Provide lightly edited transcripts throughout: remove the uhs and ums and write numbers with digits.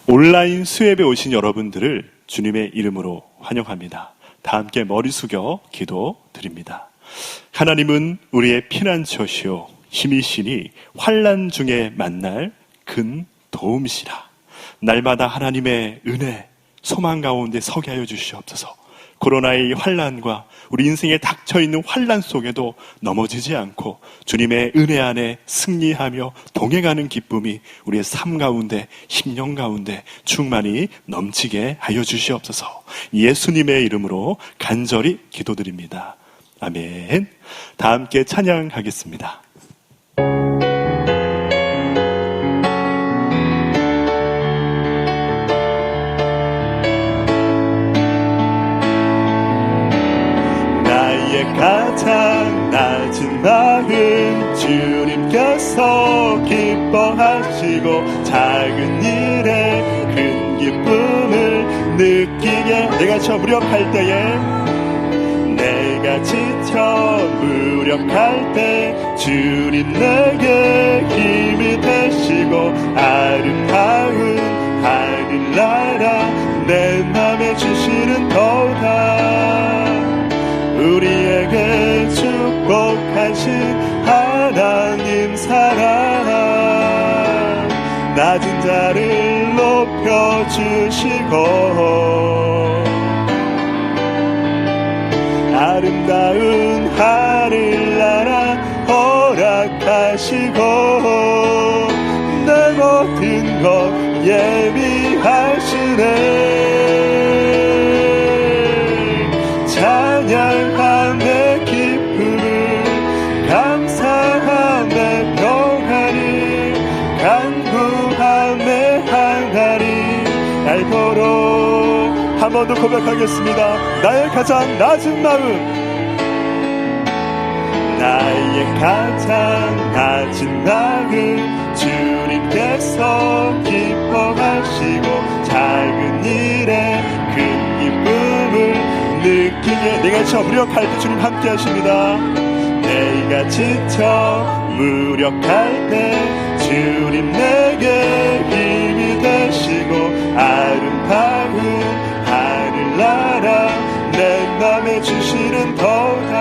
온라인 수협에 오신 여러분들을 주님의 이름으로 환영합니다. 다 함께 머리 숙여 기도 드립니다. 하나님은 우리의 피난처시오 힘이시니 환난 중에 만날 근 도움이시라. 날마다 하나님의 은혜, 소망 가운데 서게 하여 주시옵소서. 코로나의 환난과 우리 인생에 닥쳐있는 환난 속에도 넘어지지 않고 주님의 은혜 안에 승리하며 동행하는 기쁨이 우리의 삶 가운데, 심령 가운데 충만히 넘치게 하여 주시옵소서. 예수님의 이름으로 간절히 기도드립니다. 아멘. 다 함께 찬양하겠습니다. 가장 낮은 마음 주님께서 기뻐하시고 작은 일에 큰 기쁨을 느끼게 내가 저 무력할 때에 내가 지쳐 무력할 때 주님 내게 힘이 되시고 아름다운 하늘나라 내 맘에 주시는 도다 우리에게 축복하신 하나님 사랑 낮은 자를 높여주시고 아름다운 하늘나라 허락하시고 내 모든 것 예비하시네 찬양함의 기쁨을 감사함의 평안을 간구함의 항아리 알도록 한 번 더 고백하겠습니다. 나의 가장 낮은 마음 나의 가장 낮은 마음 주님께서 기뻐하시고 작은 일에 큰 기쁨을 느끼게 내가 저 무력할 때 주님 함께 하십니다. 내가 지쳐 무력할 때 주님 내게 힘이 되시고 아름다운 하늘나라 내 맘에 주시는 도다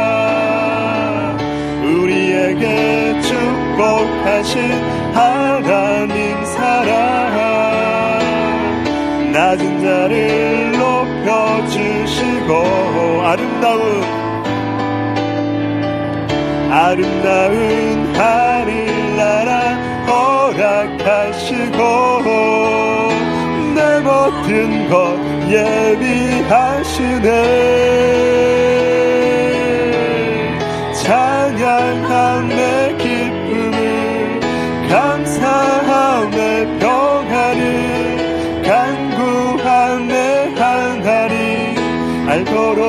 우리에게 축복하신 하나님 사랑 낮은 자를 높여주시고 아름다운 하늘나라 허락하시고 내 모든 것 예비하시네 찬양함의 기쁨을 감사함의 평안을 간구함의 항아리 알도록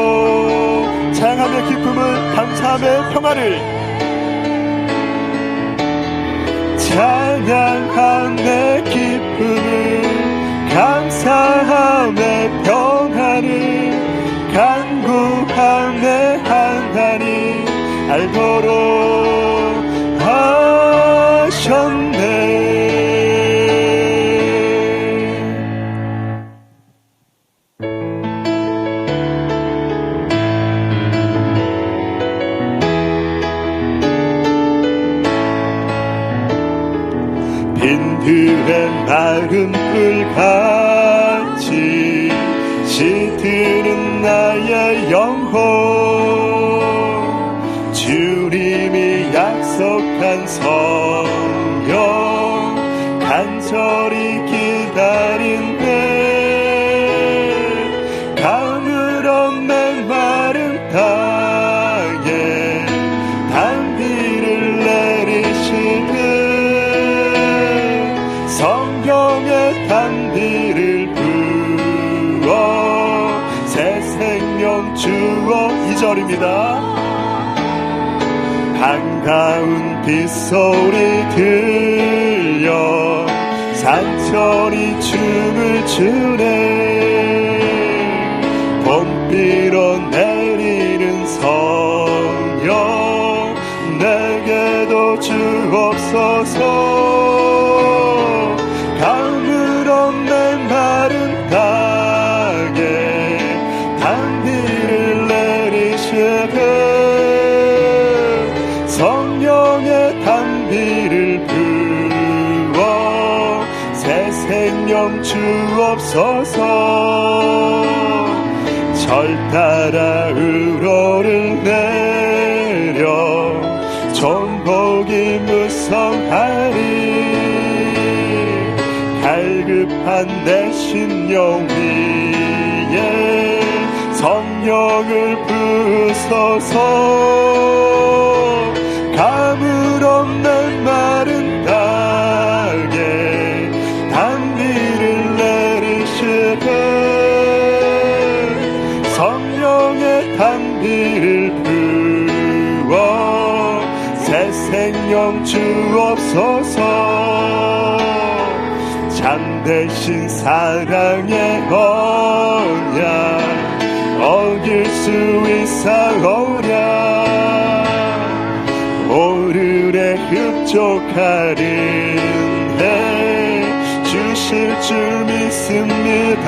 찬양함의 기쁨을 감사함의 평안을 찬양함의 기쁨을 감사함의 평안을 간구함의 항아리 알도록 하셨네 빈들의 맑은 불같이 시드는 나의 영혼 주님이 약속한 성령 간절히 기다린대 가물어 메마른 땅에 단비를 내리시듯 성경의 단비를 부어 새 생명 주어 2절입니다. 반가운 빗소리 들려 산천이 춤을 추네 봄비로 내리는 성령 내게도 주옵소서 가물 없는 생명 주옵소서. 절 따라 우러를 내려 정복이 무성하리. 갈급한 내 심령 위에 성령을 부으소서. 가물 없는 마른 땅에 단비를 내리시되 성령의 단비를 부어 새 생명 주옵소서. 참되신 사랑의 언약 어길 수 있사오랴. 오르래 흡족한 은혜 주실 줄 믿습니다.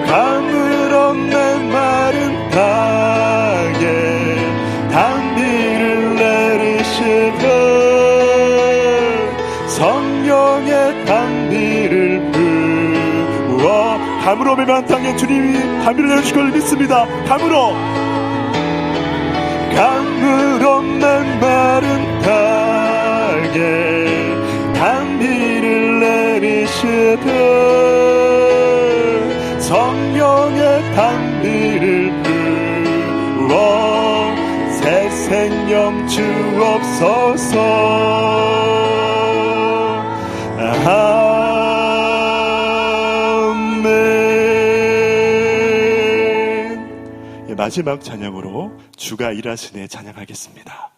가물 없는 마른 땅에 단비를 내리시되 성령의 단비를 부어 가물 없는 마른 땅에 주님이 단비를 내리실 걸 믿습니다. 가물 없는 마른 땅에 단비를 내리시되 성령의 단비를 부어 새 생명 주옵소서. 아멘. 마지막 찬양으로 주가 일하시네 찬양하겠습니다.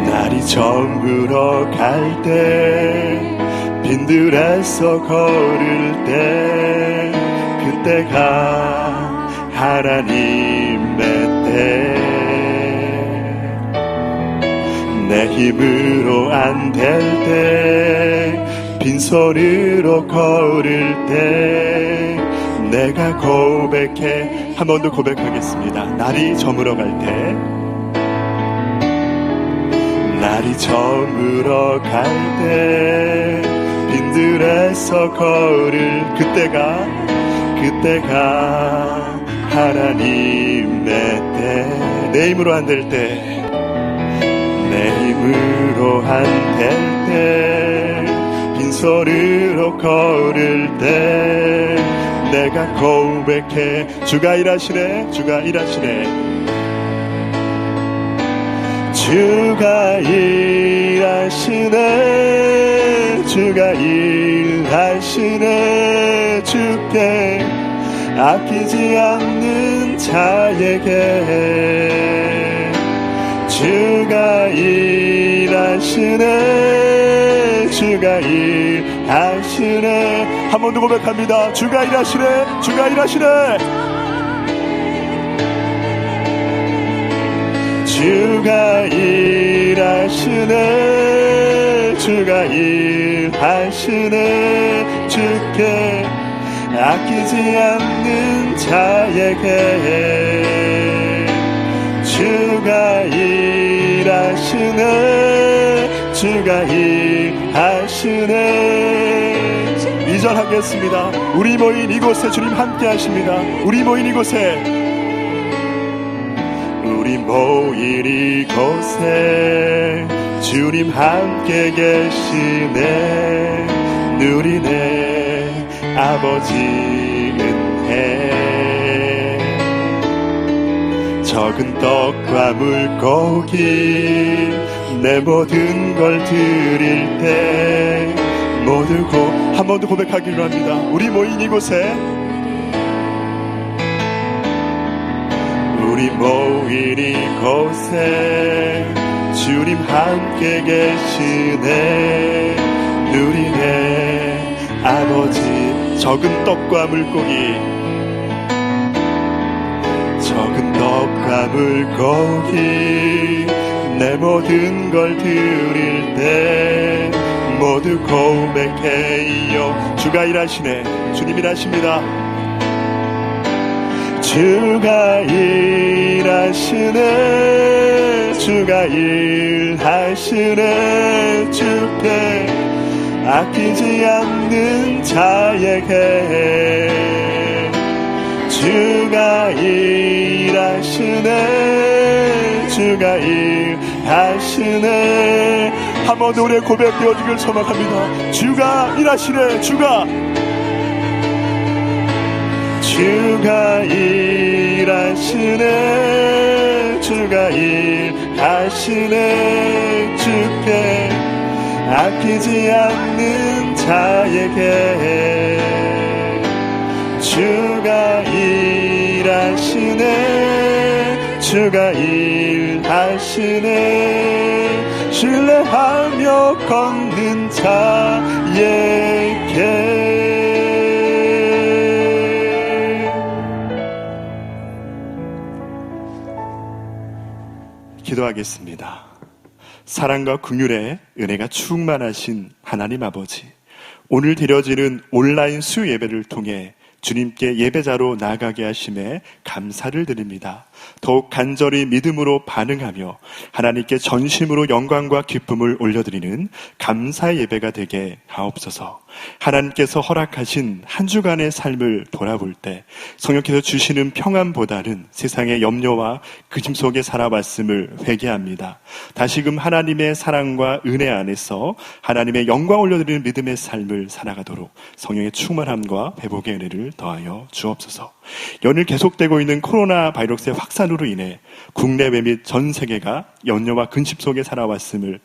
날이 저물어 갈 때 빈들에서 걸을 때 그때가 하나님의 때. 내 힘으로 안 될 때 빈손으로 걸을 때 내가 고백해. 한 번 더 고백하겠습니다. 날이 저물어 갈 때 날이 저물어 갈 때 빈들에서 걸을 그때가 하나님의 때. 내 힘으로 안 될 때 내 힘으로 안 될 때 빈손으로 걸을 때 내가 고백해. 주가 일하시네 주가 일하시네 주가 일하시네 주가 일하시네. 주께 아끼지 않는 자에게 주가 일하시네 주가 일하시네. 한 번 더 고백합니다. 주가 일하시네 주가 일하시네 주가 일하시네 주가 일하시네. 주께 아끼지 않는 자에게 주가 일하시네 주가 일하시네. 2절 하겠습니다. 우리 모인 이곳에 주님 함께 하십니다. 우리 모인 이곳에 우리 모인 이곳에 주님 함께 계시네. 누리네 아버지 은혜. 적은 떡과 물고기 내 모든 걸 드릴 때 모두 한 번 더 고백하기로 합니다. 우리 모인 이곳에 우리 모인 이곳에 주님 함께 계시네. 누리네 아버지. 적은 떡과 물고기 적은 떡과 물고기 내 모든 걸 드릴 때 모두 고백해요. 주가 일하시네. 주님 일하십니다. 주가 일하시네. 주가 일하시네. 주께 아끼지 않는 자에게 주가 일하시네. 주가 일하시네. 한 번 더 우리의 고백 되어주길 소망합니다. 주가 일하시네. 주가 일하시네. 주가 일하시네. 주께 아끼지 않는 자에게 주가 일하시네. 주가 일하시네. 신뢰하며 걷는 자에게. 기도하겠습니다. 사랑과 긍휼의 은혜가 충만하신 하나님 아버지, 오늘 드려지는 온라인 수요 예배를 통해 주님께 예배자로 나아가게 하심에 감사를 드립니다. 더욱 간절히 믿음으로 반응하며 하나님께 전심으로 영광과 기쁨을 올려드리는 감사의 예배가 되게 하옵소서. 하나님께서 허락하신 한 주간의 삶을 돌아볼 때 성령께서 주시는 평안보다는 세상의 염려와 근심 속에 살아왔음을 회개합니다. 다시금 하나님의 사랑과 은혜 안에서 하나님의 영광 올려드리는 믿음의 삶을 살아가도록 성령의 충만함과 회복의 은혜를 더하여 주옵소서. 연일 계속되고 있는 코로나 바이러스의 확산으로 인해 국내외 및 전 세계가 염려와 근심 속에 살아왔음을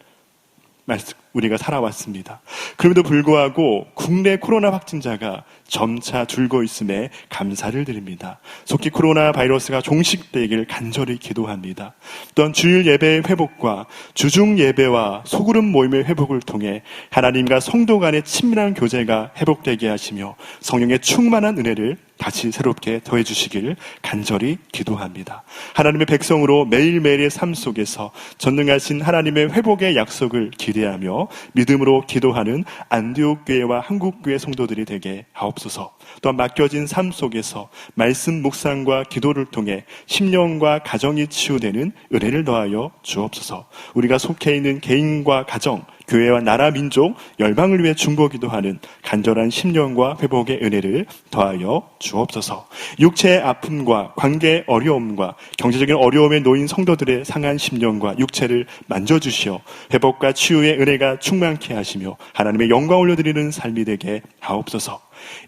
우리가 살아왔습니다. 그럼에도 불구하고 국내 코로나 확진자가 점차 줄고 있음에 감사를 드립니다. 속히 코로나 바이러스가 종식되길 간절히 기도합니다. 또한 주일 예배의 회복과 주중 예배와 소그룹 모임의 회복을 통해 하나님과 성도 간의 친밀한 교제가 회복되게 하시며 성령의 충만한 은혜를 다시 새롭게 더해 주시길 간절히 기도합니다. 하나님의 백성으로 매일매일의 삶 속에서 전능하신 하나님의 회복의 약속을 기대하며 믿음으로 기도하는 안디옥 교회와 한국 교회 성도들이 되게 하옵소서. 또한 맡겨진 삶 속에서 말씀 묵상과 기도를 통해 심령과 가정이 치유되는 은혜를 더하여 주옵소서. 우리가 속해 있는 개인과 가정, 교회와 나라, 민족, 열방을 위해 중보기도하는 간절한 심령과 회복의 은혜를 더하여 주옵소서. 육체의 아픔과 관계의 어려움과 경제적인 어려움에 놓인 성도들의 상한 심령과 육체를 만져주시어 회복과 치유의 은혜가 충만케 하시며 하나님의 영광 올려드리는 삶이 되게 하옵소서.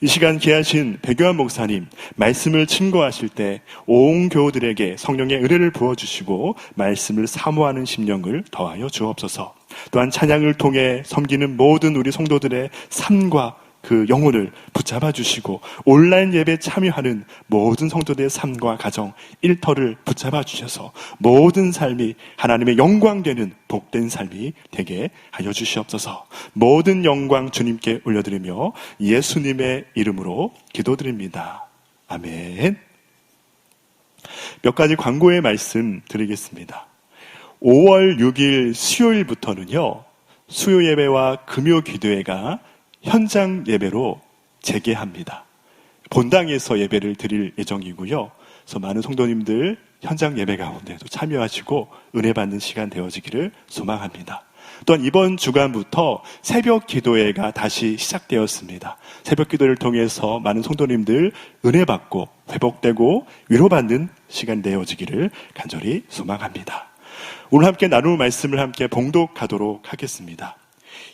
이 시간 귀하신 백요한 목사님, 말씀을 증거하실 때 온 교우들에게 성령의 은혜를 부어주시고 말씀을 사모하는 심령을 더하여 주옵소서. 또한 찬양을 통해 섬기는 모든 우리 성도들의 삶과 그 영혼을 붙잡아 주시고 온라인 예배에 참여하는 모든 성도들의 삶과 가정 일터를 붙잡아 주셔서 모든 삶이 하나님의 영광 되는 복된 삶이 되게 하여 주시옵소서. 모든 영광 주님께 올려드리며 예수님의 이름으로 기도드립니다. 아멘. 몇 가지 광고의 말씀 드리겠습니다. 5월 6일 수요일부터는요, 수요 예배와 금요 기도회가 현장 예배로 재개합니다. 본당에서 예배를 드릴 예정이고요. 그래서 많은 성도님들 현장 예배 가운데도 참여하시고 은혜 받는 시간 되어지기를 소망합니다. 또한 이번 주간부터 새벽 기도회가 다시 시작되었습니다. 새벽 기도를 통해서 많은 성도님들 은혜 받고 회복되고 위로받는 시간 되어지기를 간절히 소망합니다. 오늘 함께 나눌 말씀을 함께 봉독하도록 하겠습니다.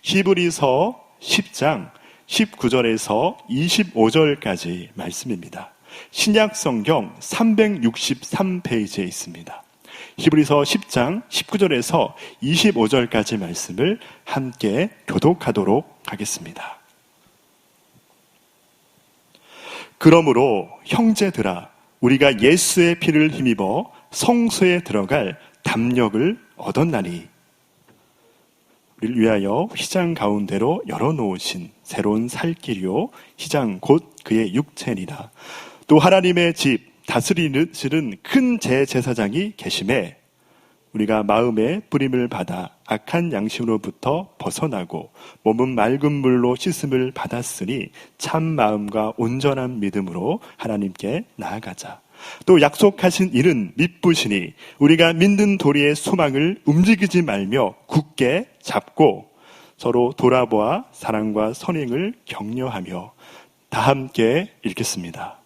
히브리서 10장 19절에서 25절까지 말씀입니다. 신약 성경 363페이지에 있습니다. 히브리서 10장 19절에서 25절까지 말씀을 함께 교독하도록 하겠습니다. 그러므로 형제들아, 우리가 예수의 피를 힘입어 성소에 들어갈 담력을 얻었나니 우리를 위하여 휘장 가운데로 열어놓으신 새로운 살길이요 휘장 곧 그의 육체니라. 또 하나님의 집 다스리시는 큰 제사장이 계심에 우리가 마음의 뿌림을 받아 악한 양심으로부터 벗어나고 몸은 맑은 물로 씻음을 받았으니 참 마음과 온전한 믿음으로 하나님께 나아가자. 또 약속하신 일은 미쁘시니 우리가 믿는 도리의 소망을 움직이지 말며 굳게 잡고 서로 돌아보아 사랑과 선행을 격려하며. 다 함께 읽겠습니다.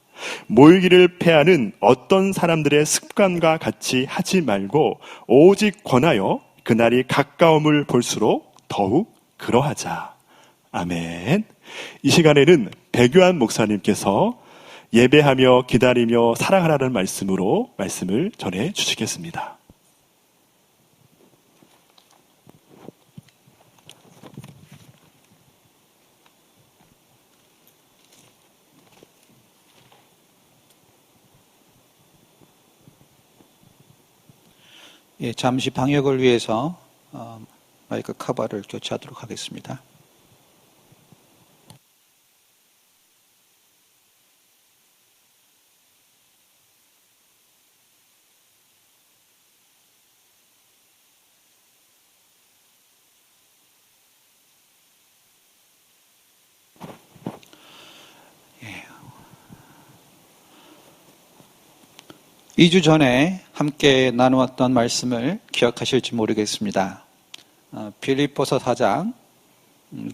모이기를 패하는 어떤 사람들의 습관과 같이 하지 말고 오직 권하여 그날이 가까움을 볼수록 더욱 그러하자. 아멘. 이 시간에는 백요한 목사님께서 예배하며 기다리며 사랑하라는 말씀으로 말씀을 전해 주시겠습니다. 예, 잠시 방역을 위해서 마이크 커버를 교체하도록 하겠습니다. 예. 2주 전에 함께 나누었던 말씀을 기억하실지 모르겠습니다. 빌립보서 4장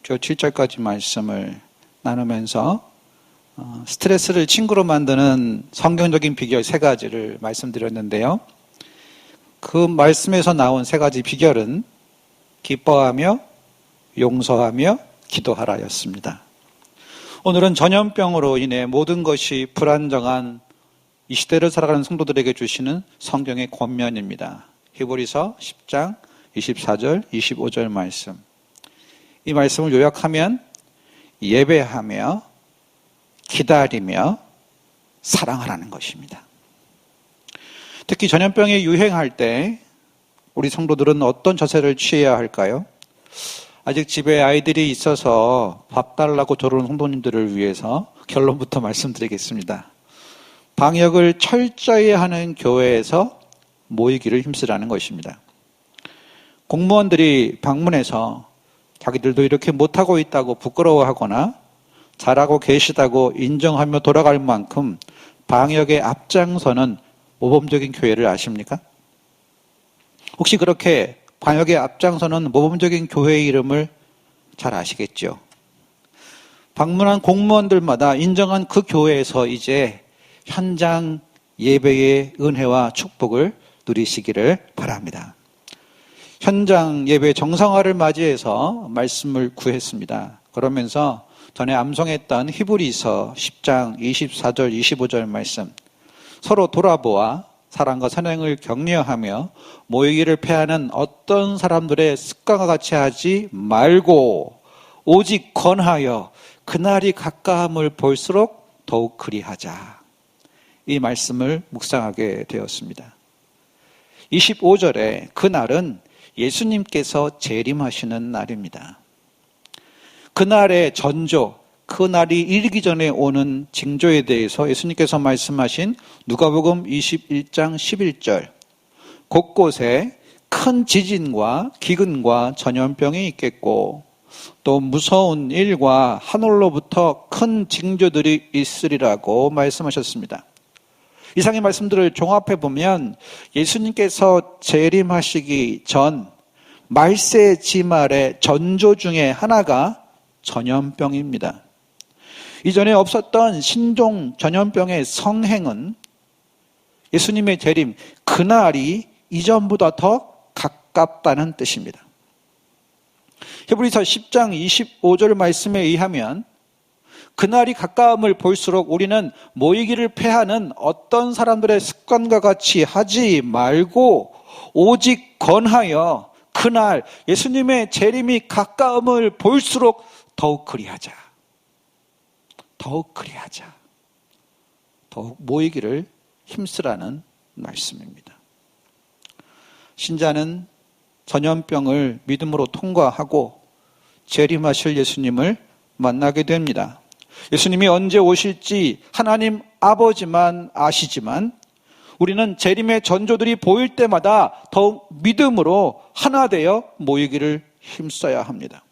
7절까지 말씀을 나누면서 스트레스를 친구로 만드는 성경적인 비결 3가지를 말씀드렸는데요. 그 말씀에서 나온 3가지 비결은 기뻐하며 용서하며 기도하라였습니다. 오늘은 전염병으로 인해 모든 것이 불안정한 이 시대를 살아가는 성도들에게 주시는 성경의 권면입니다. 히브리서 10장 24절, 25절 말씀. 이 말씀을 요약하면 예배하며 기다리며 사랑하라는 것입니다. 특히 전염병이 유행할 때 우리 성도들은 어떤 자세를 취해야 할까요? 아직 집에 아이들이 있어서 밥 달라고 저러는 성도님들을 위해서 결론부터 말씀드리겠습니다. 방역을 철저히 하는 교회에서 모이기를 힘쓰라는 것입니다. 공무원들이 방문해서 자기들도 이렇게 못하고 있다고 부끄러워하거나 잘하고 계시다고 인정하며 돌아갈 만큼 방역에 앞장서는 모범적인 교회를 아십니까? 혹시 그렇게 방역에 앞장서는 모범적인 교회의 이름을 잘 아시겠죠? 방문한 공무원들마다 인정한 그 교회에서 이제 현장 예배의 은혜와 축복을 누리시기를 바랍니다. 현장 예배 정상화를 맞이해서 말씀을 구했습니다. 그러면서 전에 암송했던 히브리서 10장 24절 25절 말씀, 서로 돌아보아 사랑과 선행을 격려하며 모이기를 패하는 어떤 사람들의 습관과 같이 하지 말고 오직 권하여 그날이 가까움을 볼수록 더욱 그리하자. 이 말씀을 묵상하게 되었습니다. 25절에 그날은 예수님께서 재림하시는 날입니다. 그날의 전조, 그날이 이르기 전에 오는 징조에 대해서 예수님께서 말씀하신 누가복음 21장 11절, 곳곳에 큰 지진과 기근과 전염병이 있겠고 또 무서운 일과 하늘로부터 큰 징조들이 있으리라고 말씀하셨습니다. 이상의 말씀들을 종합해 보면 예수님께서 재림하시기 전 말세 지말의 전조 중에 하나가 전염병입니다. 이전에 없었던 신종 전염병의 성행은 예수님의 재림, 그날이 이전보다 더 가깝다는 뜻입니다. 히브리서 10장 25절 말씀에 의하면 그날이 가까움을 볼수록 우리는 모이기를 패하는 어떤 사람들의 습관과 같이 하지 말고 오직 권하여 그날 예수님의 재림이 가까움을 볼수록 더욱 그리하자. 더욱 그리하자. 더욱 모이기를 힘쓰라는 말씀입니다. 신자는 전염병을 믿음으로 통과하고 재림하실 예수님을 만나게 됩니다. 예수님이 언제 오실지 하나님 아버지만 아시지만 우리는 재림의 전조들이 보일 때마다 더욱 믿음으로 하나 되어 모이기를 힘써야 합니다.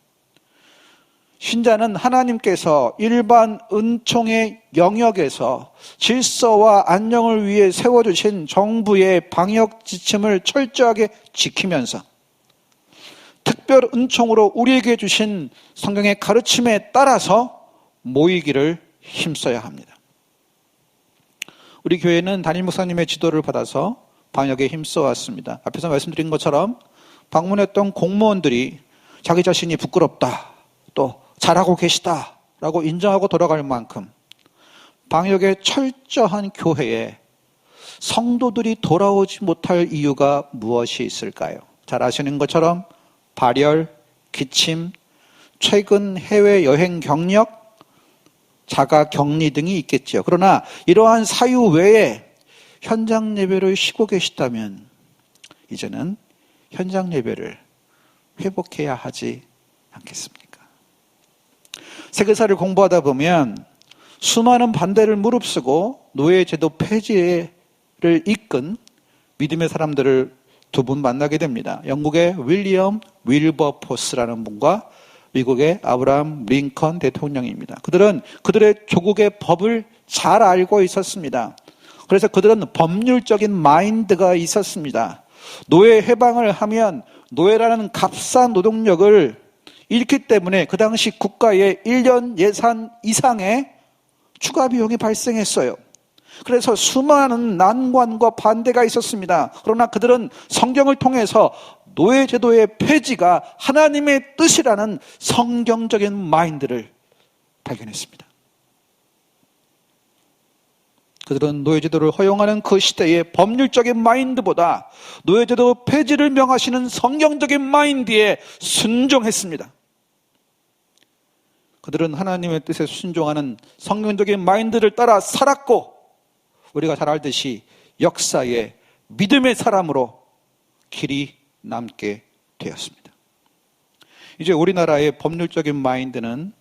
신자는 하나님께서 일반 은총의 영역에서 질서와 안녕을 위해 세워주신 정부의 방역 지침을 철저하게 지키면서 특별 은총으로 우리에게 주신 성경의 가르침에 따라서 모이기를 힘써야 합니다. 우리 교회는 담임 목사님의 지도를 받아서 방역에 힘써왔습니다. 앞에서 말씀드린 것처럼 방문했던 공무원들이 자기 자신이 부끄럽다, 또 잘하고 계시다라고 인정하고 돌아갈 만큼 방역에 철저한 교회에 성도들이 돌아오지 못할 이유가 무엇이 있을까요? 잘 아시는 것처럼 발열, 기침, 최근 해외여행 경력, 자가 격리 등이 있겠죠. 그러나 이러한 사유 외에 현장 예배를 쉬고 계시다면 이제는 현장 예배를 회복해야 하지 않겠습니까? 세계사를 공부하다 보면 수많은 반대를 무릅쓰고 노예제도 폐지를 이끈 믿음의 사람들을 두 분 만나게 됩니다. 영국의 윌리엄 윌버포스라는 분과 미국의 아브라함 링컨 대통령입니다. 그들은 그들의 조국의 법을 잘 알고 있었습니다. 그래서 그들은 법률적인 마인드가 있었습니다. 노예 해방을 하면 노예라는 값싼 노동력을 잃기 때문에 그 당시 국가의 1년 예산 이상의 추가 비용이 발생했어요. 그래서 수많은 난관과 반대가 있었습니다. 그러나 그들은 성경을 통해서 노예제도의 폐지가 하나님의 뜻이라는 성경적인 마인드를 발견했습니다. 그들은 노예제도를 허용하는 그 시대의 법률적인 마인드보다 노예제도 폐지를 명하시는 성경적인 마인드에 순종했습니다. 그들은 하나님의 뜻에 순종하는 성경적인 마인드를 따라 살았고 우리가 잘 알듯이 역사의 믿음의 사람으로 길이 남게 되었습니다. 이제 우리나라의 법률적인 마인드는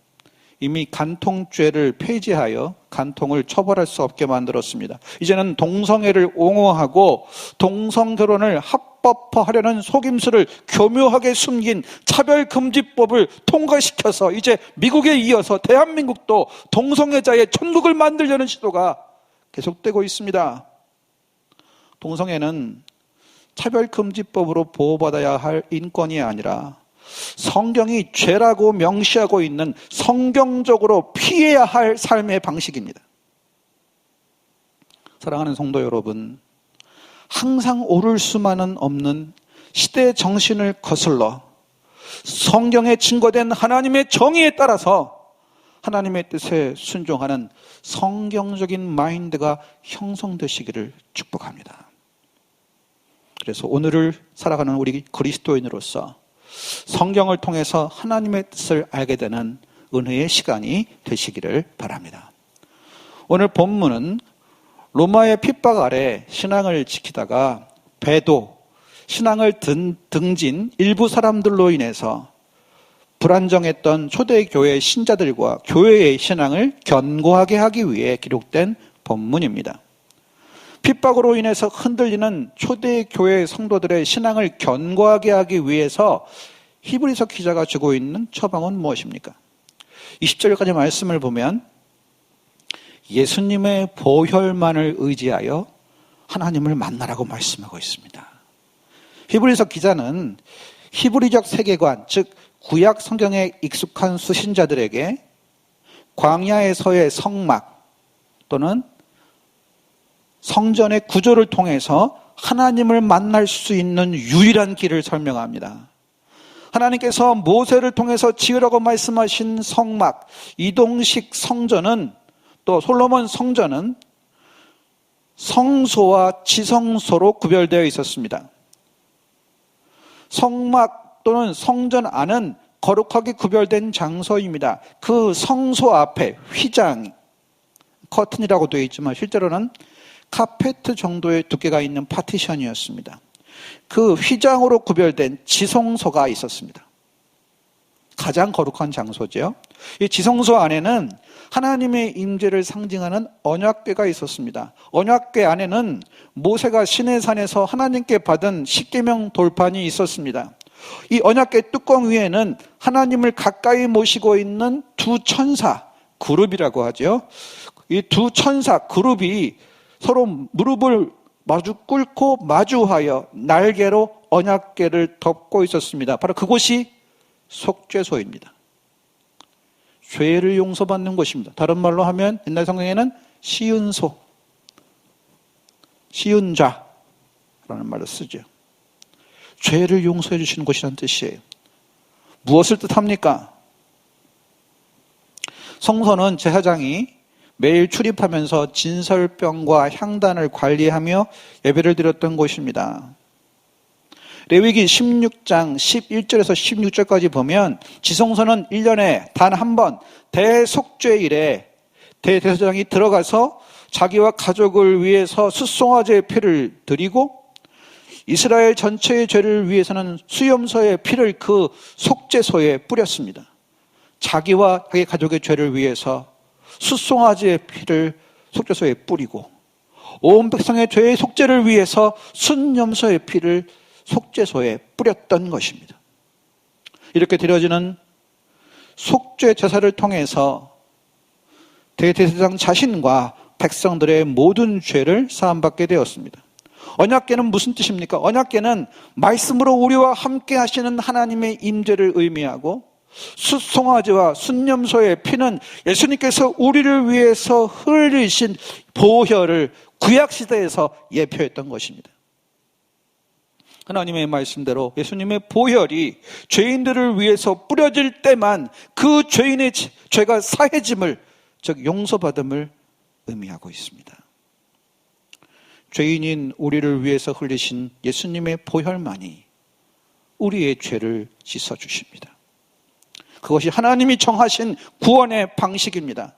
이미 간통죄를 폐지하여 간통을 처벌할 수 없게 만들었습니다. 이제는 동성애를 옹호하고 동성결혼을 합법화하려는 속임수를 교묘하게 숨긴 차별금지법을 통과시켜서 이제 미국에 이어서 대한민국도 동성애자의 천국을 만들려는 시도가 계속되고 있습니다. 동성애는 차별금지법으로 보호받아야 할 인권이 아니라 성경이 죄라고 명시하고 있는 성경적으로 피해야 할 삶의 방식입니다. 사랑하는 성도 여러분, 항상 오를 수만은 없는 시대의 정신을 거슬러 성경에 증거된 하나님의 정의에 따라서 하나님의 뜻에 순종하는 성경적인 마인드가 형성되시기를 축복합니다. 그래서 오늘을 살아가는 우리 그리스도인으로서 성경을 통해서 하나님의 뜻을 알게 되는 은혜의 시간이 되시기를 바랍니다. 오늘 본문은 로마의 핍박 아래 신앙을 지키다가 배도, 신앙을 등진 일부 사람들로 인해서 불안정했던 초대교회 신자들과 교회의 신앙을 견고하게 하기 위해 기록된 본문입니다. 핍박으로 인해서 흔들리는 초대교회 성도들의 신앙을 견고하게 하기 위해서 히브리서 기자가 주고 있는 처방은 무엇입니까? 20절까지 말씀을 보면 예수님의 보혈만을 의지하여 하나님을 만나라고 말씀하고 있습니다. 히브리서 기자는 히브리적 세계관, 즉 구약 성경에 익숙한 수신자들에게 광야에서의 성막 또는 성전의 구조를 통해서 하나님을 만날 수 있는 유일한 길을 설명합니다. 하나님께서 모세를 통해서 지으라고 말씀하신 성막, 이동식 성전은 또 솔로몬 성전은 성소와 지성소로 구별되어 있었습니다. 성막 또는 성전 안은 거룩하게 구별된 장소입니다. 그 성소 앞에 휘장, 커튼이라고 되어 있지만 실제로는 카페트 정도의 두께가 있는 파티션이었습니다. 그 휘장으로 구별된 지성소가 있었습니다. 가장 거룩한 장소죠. 이 지성소 안에는 하나님의 임재를 상징하는 언약궤가 있었습니다. 언약궤 안에는 모세가 시내산에서 하나님께 받은 십계명 돌판이 있었습니다. 이 언약궤 뚜껑 위에는 하나님을 가까이 모시고 있는 두 천사, 그룹이라고 하죠. 이 두 천사, 그룹이 서로 무릎을 마주 꿇고 마주하여 날개로 언약궤를 덮고 있었습니다. 바로 그곳이 속죄소입니다. 죄를 용서받는 곳입니다. 다른 말로 하면 옛날 성경에는 시은소, 시은자라는 말을 쓰죠. 죄를 용서해 주시는 곳이라는 뜻이에요. 무엇을 뜻합니까? 성소는 제사장이 매일 출입하면서 진설병과 향단을 관리하며 예배를 드렸던 곳입니다. 레위기 16장 11절에서 16절까지 보면 지성소는 1년에 단 한 번 대속죄일에 대제사장이 들어가서 자기와 가족을 위해서 숫송아지의 피를 드리고 이스라엘 전체의 죄를 위해서는 수염소의 피를 그 속죄소에 뿌렸습니다. 자기와 자기 가족의 죄를 위해서 숫송아지의 피를 속죄소에 뿌리고 온 백성의 죄의 속죄를 위해서 순염소의 피를 속죄소에 뿌렸던 것입니다. 이렇게 드려지는 속죄 제사를 통해서 대제사장 자신과 백성들의 모든 죄를 사함받게 되었습니다. 언약궤는 무슨 뜻입니까? 언약궤는 말씀으로 우리와 함께 하시는 하나님의 임재를 의미하고 숫송아지와 순염소의 피는 예수님께서 우리를 위해서 흘리신 보혈을 구약시대에서 예표했던 것입니다. 하나님의 말씀대로 예수님의 보혈이 죄인들을 위해서 뿌려질 때만 그 죄인의 죄가 사해짐을, 즉 용서받음을 의미하고 있습니다. 죄인인 우리를 위해서 흘리신 예수님의 보혈만이 우리의 죄를 씻어주십니다. 그것이 하나님이 정하신 구원의 방식입니다.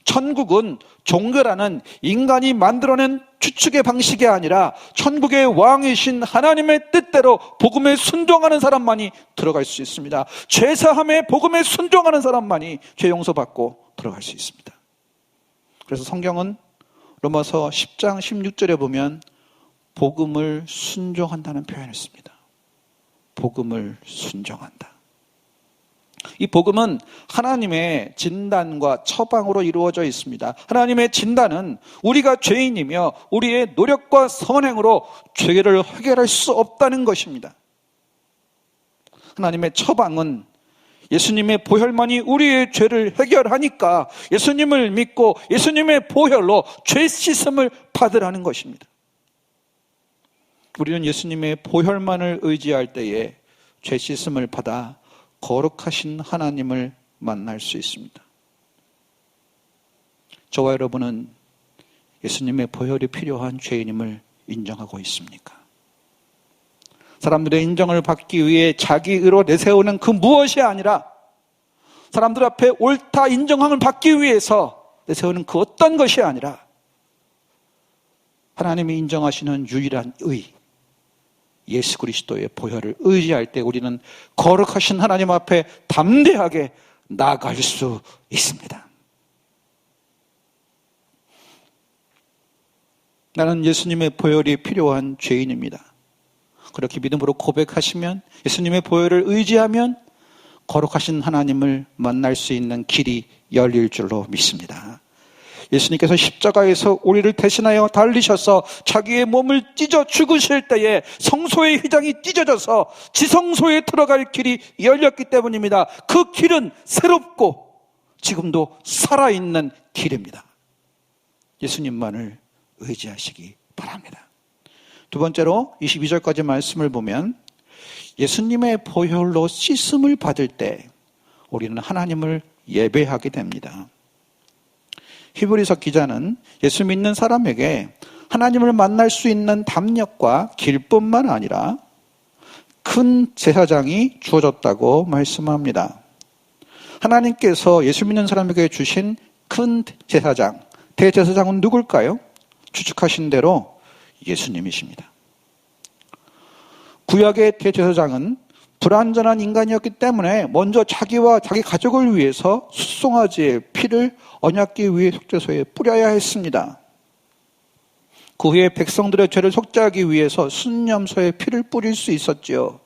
천국은 종교라는 인간이 만들어낸 추측의 방식이 아니라 천국의 왕이신 하나님의 뜻대로 복음에 순종하는 사람만이 들어갈 수 있습니다. 죄사함에 복음에 순종하는 사람만이 죄 용서받고 들어갈 수 있습니다. 그래서 성경은 로마서 10장 16절에 보면 복음을 순종한다는 표현을 씁니다. 복음을 순종한다. 이 복음은 하나님의 진단과 처방으로 이루어져 있습니다. 하나님의 진단은 우리가 죄인이며 우리의 노력과 선행으로 죄를 해결할 수 없다는 것입니다. 하나님의 처방은 예수님의 보혈만이 우리의 죄를 해결하니까 예수님을 믿고 예수님의 보혈로 죄 씻음을 받으라는 것입니다. 우리는 예수님의 보혈만을 의지할 때에 죄 씻음을 받아 거룩하신 하나님을 만날 수 있습니다. 저와 여러분은 예수님의 보혈이 필요한 죄인임을 인정하고 있습니까? 사람들의 인정을 받기 위해 자기 의로 내세우는 그 무엇이 아니라 사람들 앞에 옳다 인정함을 받기 위해서 내세우는 그 어떤 것이 아니라 하나님이 인정하시는 유일한 의, 예수 그리스도의 보혈을 의지할 때 우리는 거룩하신 하나님 앞에 담대하게 나아갈 수 있습니다. 나는 예수님의 보혈이 필요한 죄인입니다. 그렇게 믿음으로 고백하시면 예수님의 보혈을 의지하면 거룩하신 하나님을 만날 수 있는 길이 열릴 줄로 믿습니다. 예수님께서 십자가에서 우리를 대신하여 달리셔서 자기의 몸을 찢어 죽으실 때에 성소의 휘장이 찢어져서 지성소에 들어갈 길이 열렸기 때문입니다. 그 길은 새롭고 지금도 살아있는 길입니다. 예수님만을 의지하시기 바랍니다. 두 번째로 22절까지 말씀을 보면 예수님의 보혈로 씻음을 받을 때 우리는 하나님을 예배하게 됩니다. 히브리서 기자는 예수 믿는 사람에게 하나님을 만날 수 있는 담력과 길뿐만 아니라 큰 제사장이 주어졌다고 말씀합니다. 하나님께서 예수 믿는 사람에게 주신 큰 제사장, 대제사장은 누굴까요? 추측하신 대로 예수님이십니다. 구약의 대제사장은 불완전한 인간이었기 때문에 먼저 자기와 자기 가족을 위해서 숫송아지의 피를 언약궤 위에 속죄소에 뿌려야 했습니다. 그 후에 백성들의 죄를 속죄하기 위해서 순념소에 피를 뿌릴 수 있었지요.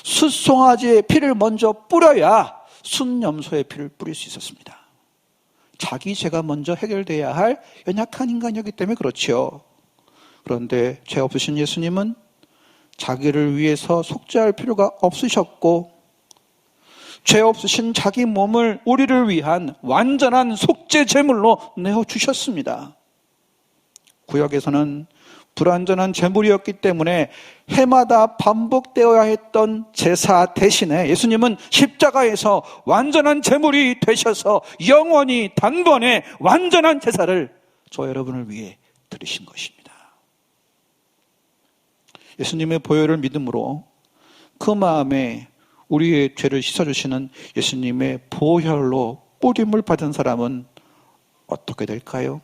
숫송아지의 피를 먼저 뿌려야 순념소의 피를 뿌릴 수 있었습니다. 자기 죄가 먼저 해결돼야 할 연약한 인간이었기 때문에 그렇지요. 그런데 죄 없으신 예수님은 자기를 위해서 속죄할 필요가 없으셨고 죄 없으신 자기 몸을 우리를 위한 완전한 속죄 제물로 내어주셨습니다. 구약에서는 불완전한 제물이었기 때문에 해마다 반복되어야 했던 제사 대신에 예수님은 십자가에서 완전한 제물이 되셔서 영원히 단번에 완전한 제사를 저 여러분을 위해 드리신 것입니다. 예수님의 보혈을 믿음으로 그 마음에 우리의 죄를 씻어주시는 예수님의 보혈로 뿌림을 받은 사람은 어떻게 될까요?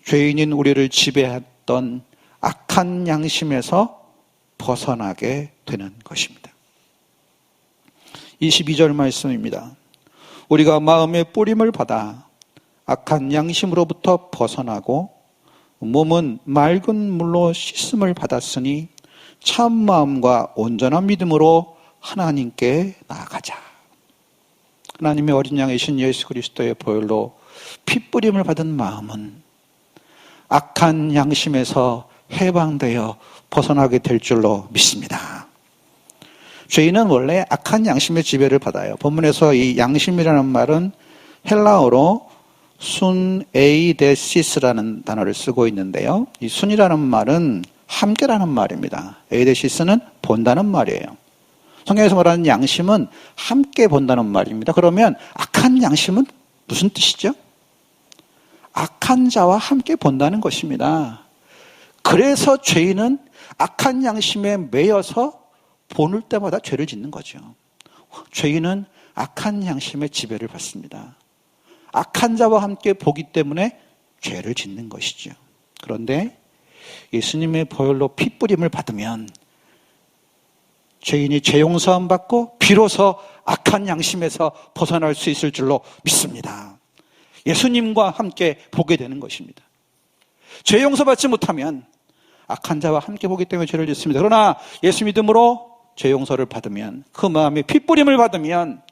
죄인인 우리를 지배했던 악한 양심에서 벗어나게 되는 것입니다. 22절 말씀입니다. 우리가 마음의 뿌림을 받아 악한 양심으로부터 벗어나고 몸은 맑은 물로 씻음을 받았으니 참 마음과 온전한 믿음으로 하나님께 나아가자. 하나님의 어린 양이신 예수 그리스도의 보혈로 핏뿌림을 받은 마음은 악한 양심에서 해방되어 벗어나게 될 줄로 믿습니다. 죄인은 원래 악한 양심의 지배를 받아요. 본문에서 이 양심이라는 말은 헬라어로 순 에이데시스라는 단어를 쓰고 있는데요. 이 순이라는 말은 함께라는 말입니다. 에이데시스는 본다는 말이에요. 성경에서 말하는 양심은 함께 본다는 말입니다. 그러면 악한 양심은 무슨 뜻이죠? 악한 자와 함께 본다는 것입니다. 그래서 죄인은 악한 양심에 매여서 보는 때마다 죄를 짓는 거죠. 죄인은 악한 양심의 지배를 받습니다. 악한 자와 함께 보기 때문에 죄를 짓는 것이죠. 그런데 예수님의 보혈로 핏뿌림을 받으면 죄인이 죄 용서함 받고 비로소 악한 양심에서 벗어날 수 있을 줄로 믿습니다. 예수님과 함께 보게 되는 것입니다. 죄 용서받지 못하면 악한 자와 함께 보기 때문에 죄를 짓습니다. 그러나 예수 믿음으로 죄 용서를 받으면 그 마음에 핏뿌림을 받으면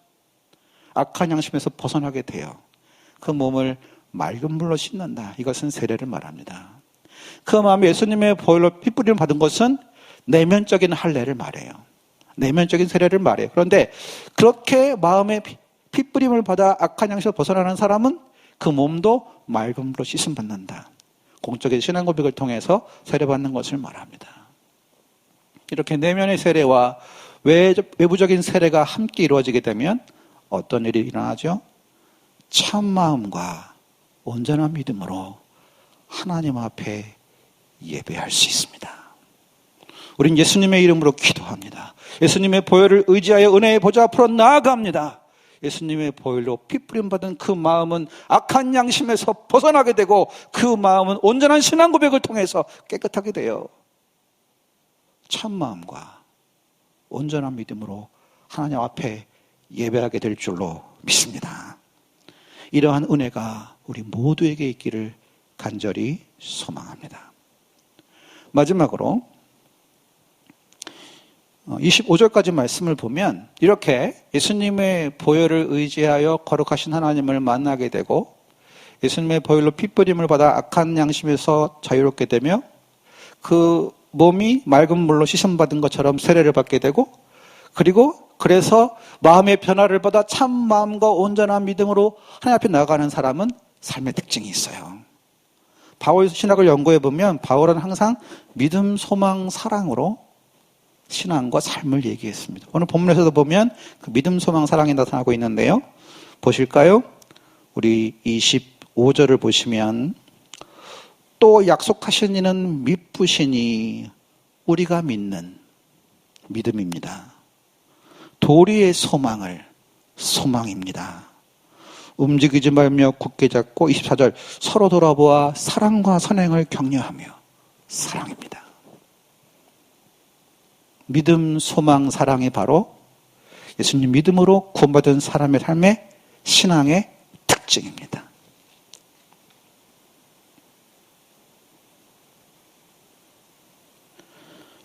악한 양심에서 벗어나게 돼요. 그 몸을 맑은 물로 씻는다. 이것은 세례를 말합니다. 그 마음에 예수님의 보혈로 핏뿌림을 받은 것은 내면적인 할례를 말해요. 내면적인 세례를 말해요. 그런데 그렇게 마음에 핏뿌림을 받아 악한 양심에서 벗어나는 사람은 그 몸도 맑은 물로 씻음 받는다. 공적인 신앙 고백을 통해서 세례받는 것을 말합니다. 이렇게 내면의 세례와 외부적인 세례가 함께 이루어지게 되면 어떤 일이 일어나죠? 참 마음과 온전한 믿음으로 하나님 앞에 예배할 수 있습니다. 우린 예수님의 이름으로 기도합니다. 예수님의 보혈을 의지하여 은혜의 보좌 앞으로 나아갑니다. 예수님의 보혈로 핏뿌림 받은 그 마음은 악한 양심에서 벗어나게 되고 그 마음은 온전한 신앙 고백을 통해서 깨끗하게 돼요. 참 마음과 온전한 믿음으로 하나님 앞에 예배하게 될 줄로 믿습니다. 이러한 은혜가 우리 모두에게 있기를 간절히 소망합니다. 마지막으로 25절까지 말씀을 보면 이렇게 예수님의 보혈을 의지하여 거룩하신 하나님을 만나게 되고 예수님의 보혈로 핏뿌림을 받아 악한 양심에서 자유롭게 되며 그 몸이 맑은 물로 씻음받은 것처럼 세례를 받게 되고 그리고 그래서 마음의 변화를 받아 참 마음과 온전한 믿음으로 하나님 앞에 나아가는 사람은 삶의 특징이 있어요. 바울 신학을 연구해 보면 바울은 항상 믿음, 소망, 사랑으로 신앙과 삶을 얘기했습니다. 오늘 본문에서도 보면 그 믿음, 소망, 사랑이 나타나고 있는데요. 보실까요? 우리 25절을 보시면 또 약속하신 이는 미쁘시니 우리가 믿는 믿음입니다. 도리의 소망을 소망입니다. 움직이지 말며 굳게 잡고 24절 서로 돌아보아 사랑과 선행을 격려하며 사랑입니다. 믿음, 소망, 사랑이 바로 예수님 믿음으로 구원받은 사람의 삶의 신앙의 특징입니다.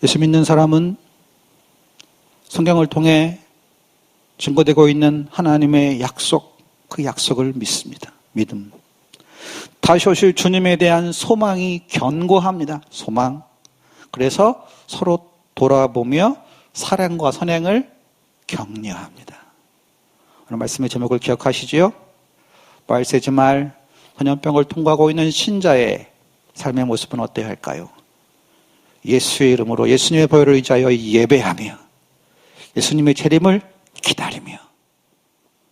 예수 믿는 사람은 성경을 통해 증거되고 있는 하나님의 약속, 그 약속을 믿습니다. 믿음. 다시 오실 주님에 대한 소망이 견고합니다. 소망. 그래서 서로 돌아보며 사랑과 선행을 격려합니다. 오늘 말씀의 제목을 기억하시지요? 말세지 말 전염병을 통과하고 있는 신자의 삶의 모습은 어때야 할까요? 예수의 이름으로 예수님의 보혈을 의지하여 예배하며 예수님의 재림을 기다리며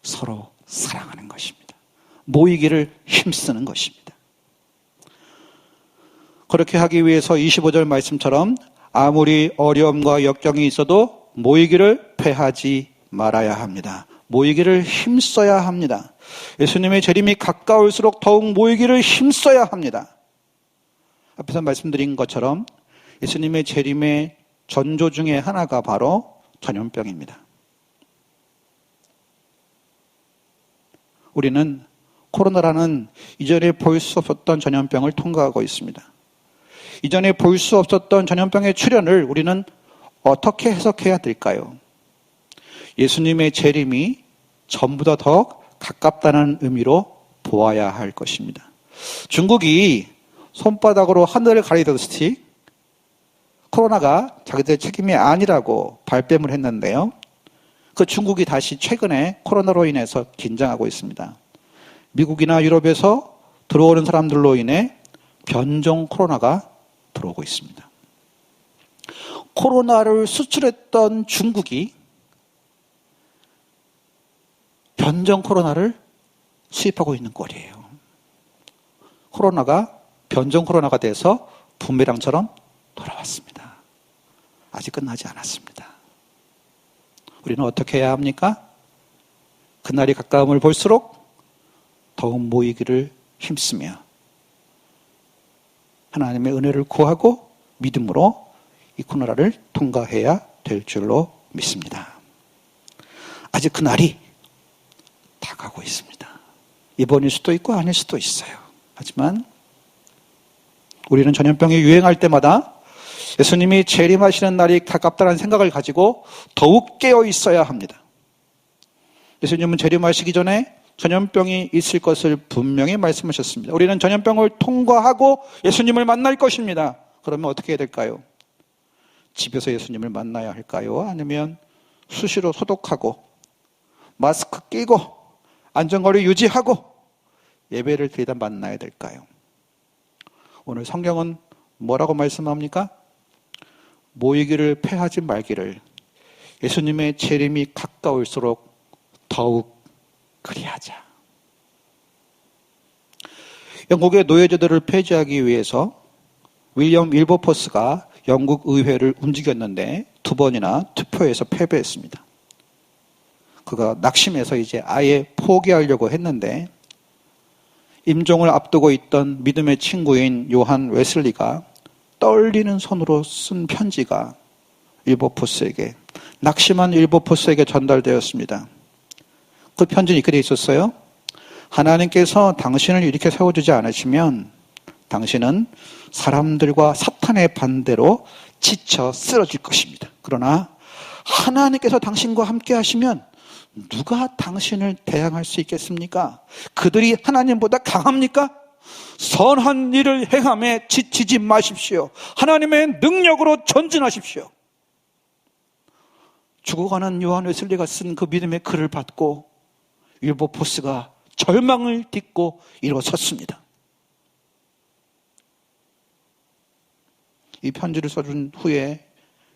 서로 사랑하는 것입니다. 모이기를 힘쓰는 것입니다. 그렇게 하기 위해서 25절 말씀처럼 아무리 어려움과 역경이 있어도 모이기를 패하지 말아야 합니다. 모이기를 힘써야 합니다. 예수님의 재림이 가까울수록 더욱 모이기를 힘써야 합니다. 앞에서 말씀드린 것처럼 예수님의 재림의 전조 중에 하나가 바로 전염병입니다. 우리는 코로나라는 이전에 볼 수 없었던 전염병을 통과하고 있습니다. 이전에 볼 수 없었던 전염병의 출현을 우리는 어떻게 해석해야 될까요? 예수님의 재림이 전보다 더 가깝다는 의미로 보아야 할 것입니다. 중국이 손바닥으로 하늘을 가리듯이 코로나가 자기들의 책임이 아니라고 발뺌을 했는데요. 그 중국이 다시 최근에 코로나로 인해서 긴장하고 있습니다. 미국이나 유럽에서 들어오는 사람들로 인해 변종 코로나가 들어오고 있습니다. 코로나를 수출했던 중국이 변종 코로나를 수입하고 있는 꼴이에요. 코로나가 변종 코로나가 돼서 부메랑처럼 돌아왔습니다. 아직 끝나지 않았습니다. 우리는 어떻게 해야 합니까? 그날이 가까움을 볼수록 더욱 모이기를 힘쓰며 하나님의 은혜를 구하고 믿음으로 이 코로나를 통과해야 될 줄로 믿습니다. 아직 그날이 다가오고 있습니다. 이번일 수도 있고 아닐 수도 있어요. 하지만 우리는 전염병이 유행할 때마다 예수님이 재림하시는 날이 가깝다는 생각을 가지고 더욱 깨어 있어야 합니다. 예수님은 재림하시기 전에 전염병이 있을 것을 분명히 말씀하셨습니다. 우리는 전염병을 통과하고 예수님을 만날 것입니다. 그러면 어떻게 해야 될까요? 집에서 예수님을 만나야 할까요? 아니면 수시로 소독하고 마스크 끼고 안전거리 유지하고 예배를 드리다 만나야 될까요? 오늘 성경은 뭐라고 말씀합니까? 모이기를 패하지 말기를 예수님의 재림이 가까울수록 더욱 그리하자. 영국의 노예제도를 폐지하기 위해서 윌리엄 윌버포스가 영국 의회를 움직였는데 2번이나 투표에서 패배했습니다. 그가 낙심해서 이제 아예 포기하려고 했는데 임종을 앞두고 있던 믿음의 친구인 요한 웨슬리가 떨리는 손으로 쓴 편지가 윌버포스에게, 낙심한 윌버포스에게 전달되었습니다. 그 편지는 이렇게 돼 있었어요. 하나님께서 당신을 이렇게 세워주지 않으시면 당신은 사람들과 사탄의 반대로 지쳐 쓰러질 것입니다. 그러나 하나님께서 당신과 함께 하시면 누가 당신을 대항할 수 있겠습니까? 그들이 하나님보다 강합니까? 선한 일을 행함에 지치지 마십시오. 하나님의 능력으로 전진하십시오. 죽어가는 요한 웨슬리가 쓴 그 믿음의 글을 받고 윌버포스가 절망을 딛고 일어섰습니다. 이 편지를 써준 후에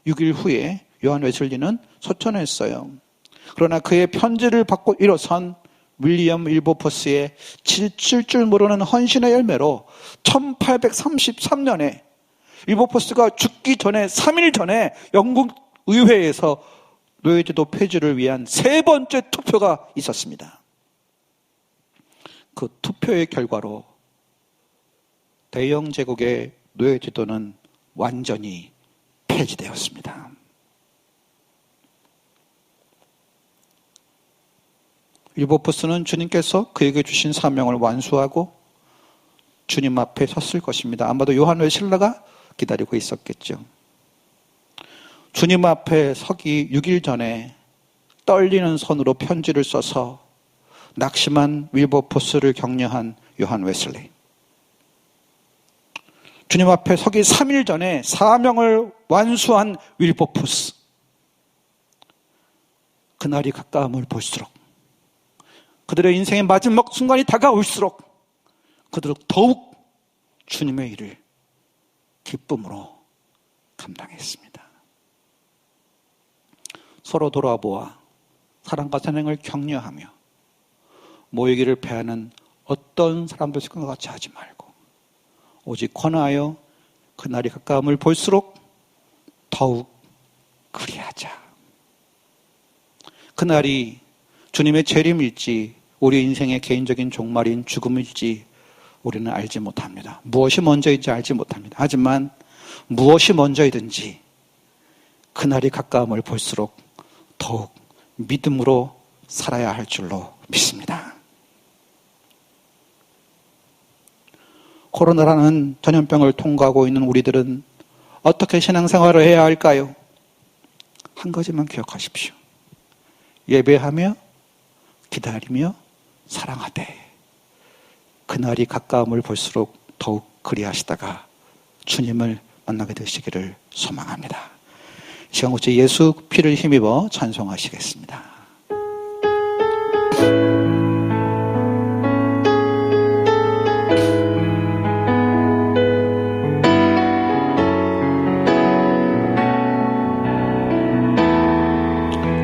6일 후에 요한 웨슬리는 소천했어요. 그러나 그의 편지를 받고 일어선 윌리엄 윌버포스의 지칠 줄 모르는 헌신의 열매로 1833년에 윌버포스가 죽기 전에 3일 전에 영국 의회에서 노예제도 폐지를 위한 3번째 투표가 있었습니다. 그 투표의 결과로 대영 제국의 노예제도는 완전히 폐지되었습니다. 윌버포스는 주님께서 그에게 주신 사명을 완수하고 주님 앞에 섰을 것입니다. 아마도 요한 웨슬러가 기다리고 있었겠죠. 주님 앞에 서기 6일 전에 떨리는 손으로 편지를 써서 낙심한 윌버포스를 격려한 요한 웨슬리. 주님 앞에 서기 3일 전에 사명을 완수한 윌버포스. 그날이 가까움을 볼수록, 그들의 인생의 마지막 순간이 다가올수록 그들은 더욱 주님의 일을 기쁨으로 감당했습니다. 서로 돌아보아 사랑과 선행을 격려하며 모이기를 패하는 어떤 사람도 생각 같이 하지 말고 오직 권하여 그날이 가까움을 볼수록 더욱 그리하자. 그날이 주님의 재림일지 우리 인생의 개인적인 종말인 죽음일지 우리는 알지 못합니다. 무엇이 먼저인지 알지 못합니다. 하지만 무엇이 먼저이든지 그날이 가까움을 볼수록 더욱 믿음으로 살아야 할 줄로 믿습니다. 코로나라는 전염병을 통과하고 있는 우리들은 어떻게 신앙생활을 해야 할까요? 한 가지만 기억하십시오. 예배하며 기다리며 사랑하되 그날이 가까움을 볼수록 더욱 그리하시다가 주님을 만나게 되시기를 소망합니다. 이 시간 같이 예수 피를 힘입어 찬송하시겠습니다.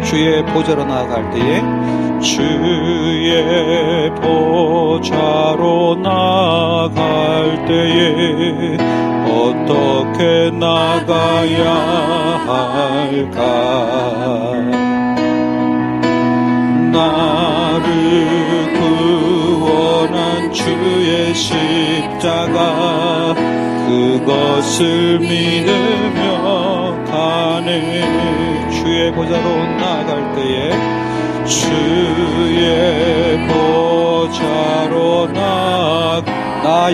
주의 보좌로 나아갈 때에 주의 보좌로 나아갈 때에 어떻게 나가야 할까? 나를 구원한 주의 십자가 그것을 믿으며 가네. 주의 보좌로 나아갈 때에 주의 보좌로 나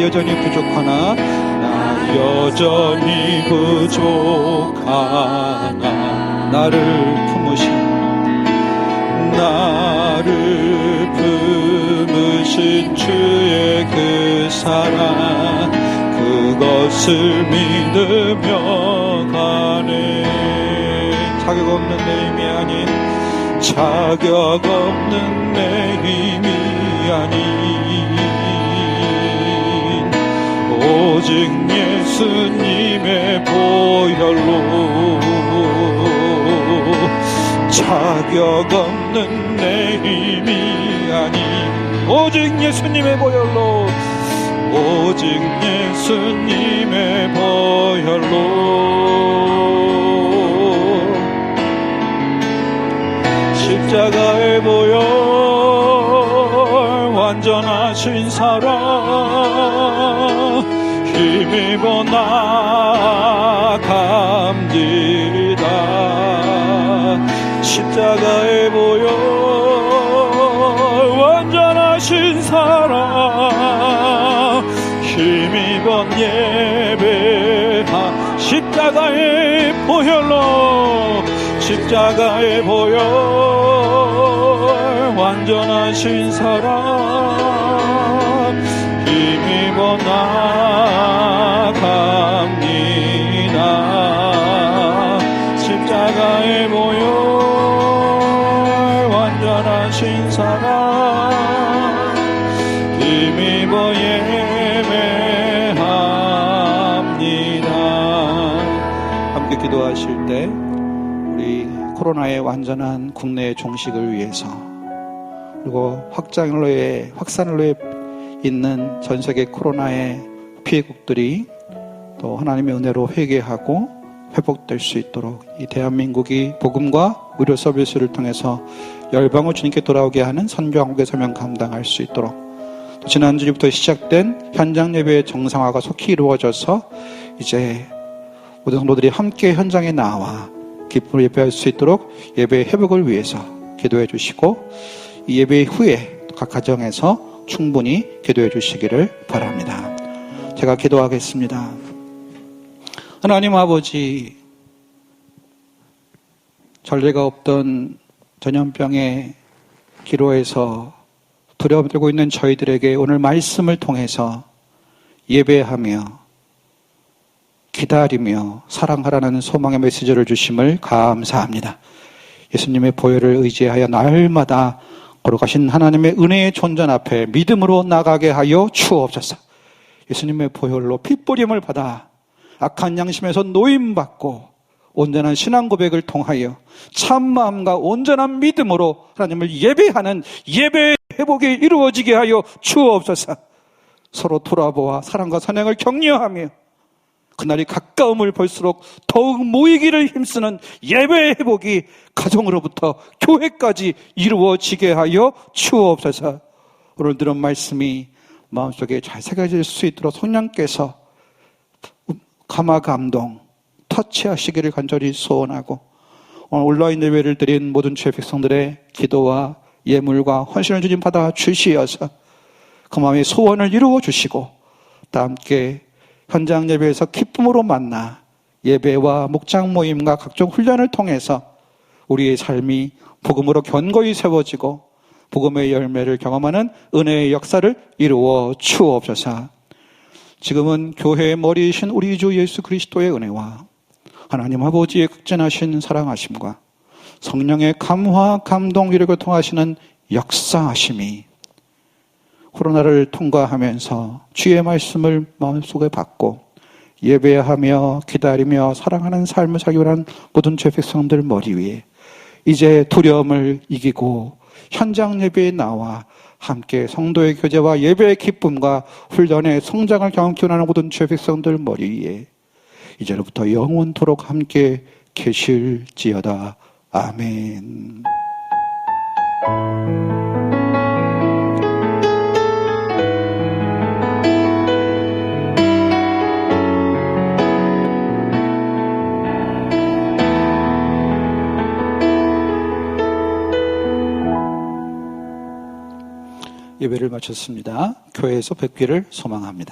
여전히 부족하나 나 여전히 부족하나 나를 품으신 주의 그 사랑 그것을 믿으며 가네. 자격 없는 내 힘이 아닌 자격 없는 내 힘이 아닌 오직 예수님의 보혈로 자격 없는 내 힘이 아닌 오직 예수님의 보혈로 오직 예수님의 보혈로 십자가의 보혈 완전하신 사랑 힘입어 나아갑니다. 십자가의 보혈 완전하신 사랑 힘입어 예배하 십자가의 보혈로 십자가의 보혈 완전하신 사랑 힘입어 나아갑니다. 십자가의 보혈 완전하신 사랑 힘입어 예배합니다. 함께 기도하실 때 우리 코로나의 완전한 국내 종식을 위해서 그리고 확산을 위해 있는 전 세계 코로나의 피해국들이 또 하나님의 은혜로 회개하고 회복될 수 있도록 이 대한민국이 복음과 의료 서비스를 통해서 열방을 주님께 돌아오게 하는 선교한국의 사명 감당할 수 있도록 또 지난주부터 시작된 현장 예배의 정상화가 속히 이루어져서 이제 모든 성도들이 함께 현장에 나와 기쁨을 예배할 수 있도록 예배의 회복을 위해서 기도해 주시고 예배 후에 각 가정에서 충분히 기도해 주시기를 바랍니다. 제가 기도하겠습니다. 하나님 아버지, 전례가 없던 전염병의 기로에서 두려움 들고 있는 저희들에게 오늘 말씀을 통해서 예배하며 기다리며 사랑하라는 소망의 메시지를 주심을 감사합니다. 예수님의 보혈을 의지하여 날마다 거룩하신 하나님의 은혜의 존전 앞에 믿음으로 나가게 하여 주옵소서. 예수님의 보혈로 핏부림을 받아 악한 양심에서 노임받고 온전한 신앙 고백을 통하여 참마음과 온전한 믿음으로 하나님을 예배하는 예배의 회복이 이루어지게 하여 주옵소서. 서로 돌아보아 사랑과 선행을 격려하며 그날이 가까움을 볼수록 더욱 모이기를 힘쓰는 예배의 회복이 가정으로부터 교회까지 이루어지게 하여 주옵소서. 오늘 들은 말씀이 마음속에 잘 새겨질 수 있도록 성령께서 감화 감동 터치하시기를 간절히 소원하고, 오늘 온라인 예배를 드린 모든 주의 백성들의 기도와 예물과 헌신을 주님 받아 주시어서 그 마음의 소원을 이루어 주시고, 또 함께 현장 예배에서 기쁨으로 만나 예배와 목장 모임과 각종 훈련을 통해서 우리의 삶이 복음으로 견고히 세워지고 복음의 열매를 경험하는 은혜의 역사를 이루어 주옵소서. 지금은 교회의 머리이신 우리 주 예수 그리스도의 은혜와 하나님 아버지의 극진하신 사랑하심과 성령의 감화 감동 위력을 통하시는 역사하심이 코로나를 통과하면서 주의 말씀을 마음속에 받고 예배하며 기다리며 사랑하는 삶을 살기 원하는 모든 주의 백성들 머리 위에 이제 두려움을 이기고 현장 예배에 나와 함께 성도의 교제와 예배의 기쁨과 훈련의 성장을 경험케 원하는 모든 주의 백성들 머리 위에 이제로부터 영원토록 함께 계실지어다. 아멘. 예배를 마쳤습니다. 교회에서 뵙기를 소망합니다.